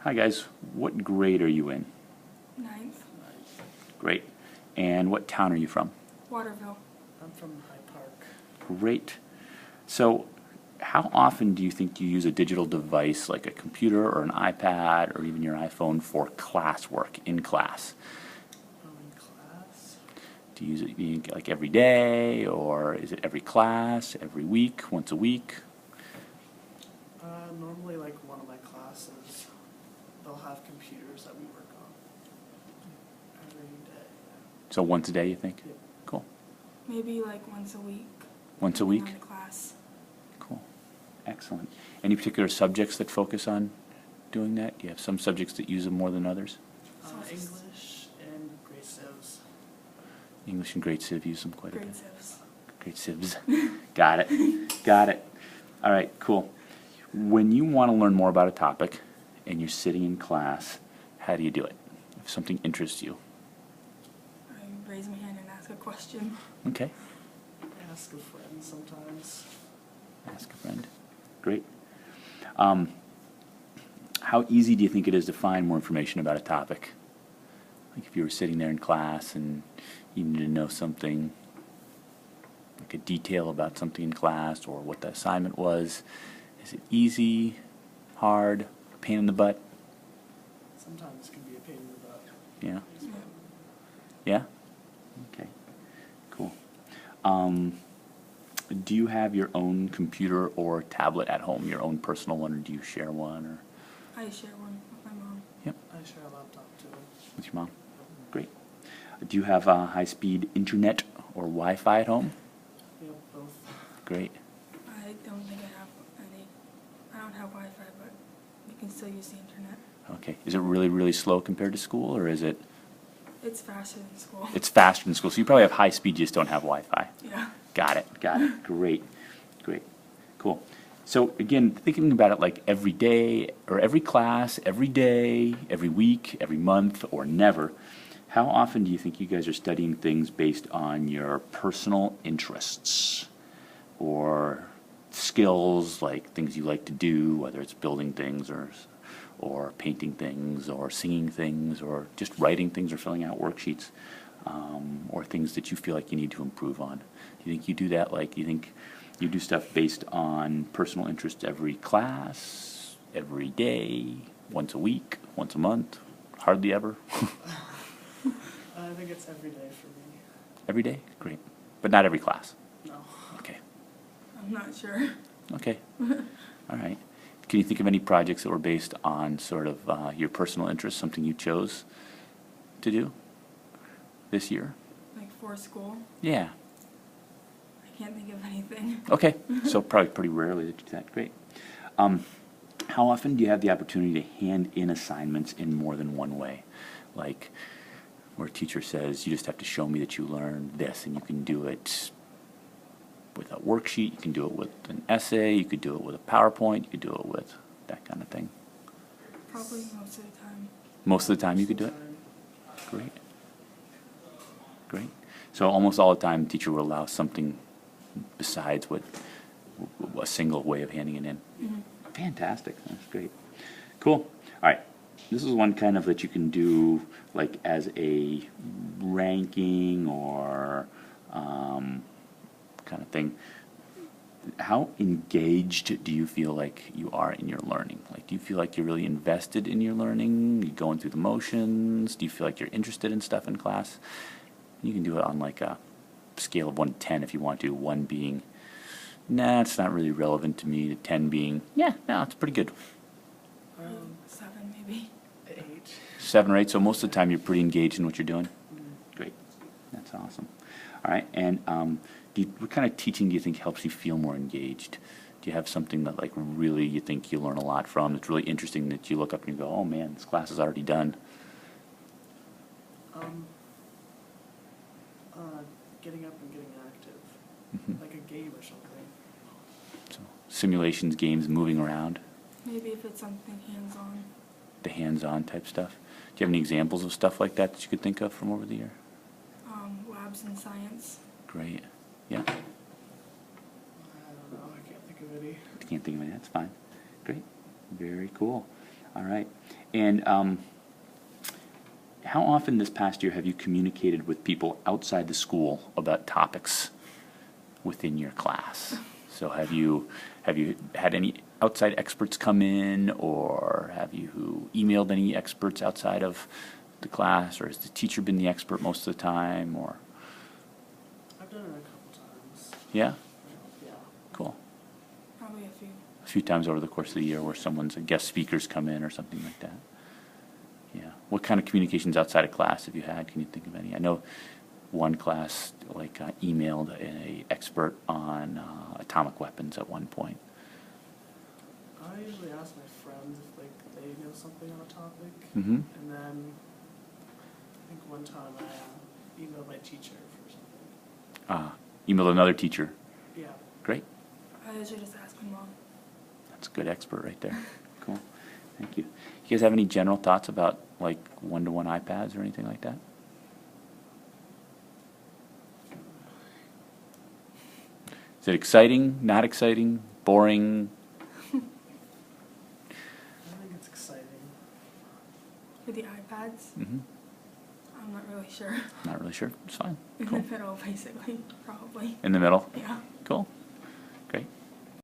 Hi guys, what grade are you in? Ninth. Great. And what town are you from? Waterville. I'm from Hyde Park. Great. So how often do you think you use a digital device like a computer or an iPad or even your iPhone for classwork in class? In class? Do you use it like every day, or is it every class, every week, once a week? Normally, like one of my classes, they'll have computers that we work on every day. So once a day, you think? Yep. Cool. Maybe like once a week. Once a depending week? on the class. Cool. Excellent. Any particular subjects that focus on doing that? Do you have some subjects that use them more than others? English and grade civs. English and Great Civ use them quite a bit. Grade sieves. Great Civs. Got it. Got it. All right, cool. When you want to learn more about a topic and you're sitting in class, how do you do it? If something interests you. I raise my hand and ask a question. Okay. Ask a friend sometimes. Ask a friend. Great. How easy do you think it is to find more information about a topic? Like if you were sitting there in class and you needed to know something, like a detail about something in class or what the assignment was, is it easy, hard, pain in the butt? Sometimes it can be a pain in the butt. Yeah? Yeah. Yeah? Okay. Cool. Do you have your own computer or tablet at home, your own personal one, or do you share one? Or I share one with my mom. Yep, I share a laptop too. with your mom. Great. Do you have high-speed internet or Wi-Fi at home? We have both. Great. I don't think I have any. I don't have Wi-Fi, but you can still use the internet. Okay. Is it really, really slow compared to school, or is it? It's faster than school. It's faster than school, so you probably have high speed, you just don't have Wi-Fi. Yeah. Got it. Got it. Great. Great. Cool. So again, thinking about it like every day, or every class, every day, every week, every month, or never, how often do you think you guys are studying things based on your personal interests or skills, like things you like to do, whether it's building things or painting things or singing things or just writing things or filling out worksheets, or things that you feel like you need to improve on? Do you think you do that? Like, do you think you do stuff based on personal interest every class, every day, once a week, once a month, hardly ever? I think it's every day for me. Every day? Great. But not every class? No. Okay. I'm not sure. Okay. All right. Can you think of any projects that were based on sort of your personal interest, something you chose to do this year? Like for school. Yeah. I can't think of anything. Okay. So probably pretty rarely that you do that. Great. How often do you have the opportunity to hand in assignments in more than one way? Like where a teacher says, you just have to show me that you learned this, and you can do it with a worksheet, you can do it with an essay, you could do it with a PowerPoint, you could do it with that kind of thing. Probably most of the time. Most of the time you could do it? Great. Great. So almost all the time the teacher would allow something besides what a single way of handing it in. Mm-hmm. Fantastic. That's great. Cool. All right. This is one kind of that you can do like as a ranking or kind of thing. How engaged do you feel like you are in your learning? Like, do you feel like you're really invested in your learning? You going through the motions? Do you feel like you're interested in stuff in class? You can do it on like a scale of 1 to 10 if you want to. 1 being, nah, it's not really relevant to me. To 10 being, yeah, no, it's pretty good. 7 maybe. 8. 7 or 8. So most of the time you're pretty engaged in what you're doing. Great. That's awesome. All right. And what kind of teaching do you think helps you feel more engaged? Do you have something that like really you think you learn a lot from, that's really interesting, that you look up and you go, oh man, this class is already done? Getting up and getting active. Mm-hmm. Like a game or something. So simulations, games, moving around, Maybe if it's something hands-on. the hands-on type stuff. Do you have any examples of stuff like that that you could think of from over the year? Labs in science. Great. Yeah. I don't know. I can't think of any. Can't think of any. That's fine. Great. Very cool. All right. And how often this past year have you communicated with people outside the school about topics within your class? So have you had any outside experts come in, or have you emailed any experts outside of the class, or has the teacher been the expert most of the time, or? I've done it a couple times. Yeah? Yeah. Cool. Probably a few. A few times over the course of the year where a guest speakers come in or something like that. Yeah. What kind of communications outside of class have you had? Can you think of any? I know one class emailed an expert on atomic weapons at one point. I usually ask my friends if they know something on a topic, Mm-hmm. and then I think one time I emailed my teacher for something. Emailed another teacher. Yeah. Great. I usually just ask my mom. That's a good expert right there. Cool. Thank you. You guys have any general thoughts about like one-to-one iPads or anything like that? Is it exciting? Not exciting? Boring? I think it's exciting. With the iPads, Mm-hmm. I'm not really sure. Not really sure. It's fine. In Cool. the middle, basically, probably. In the middle? Yeah. Cool.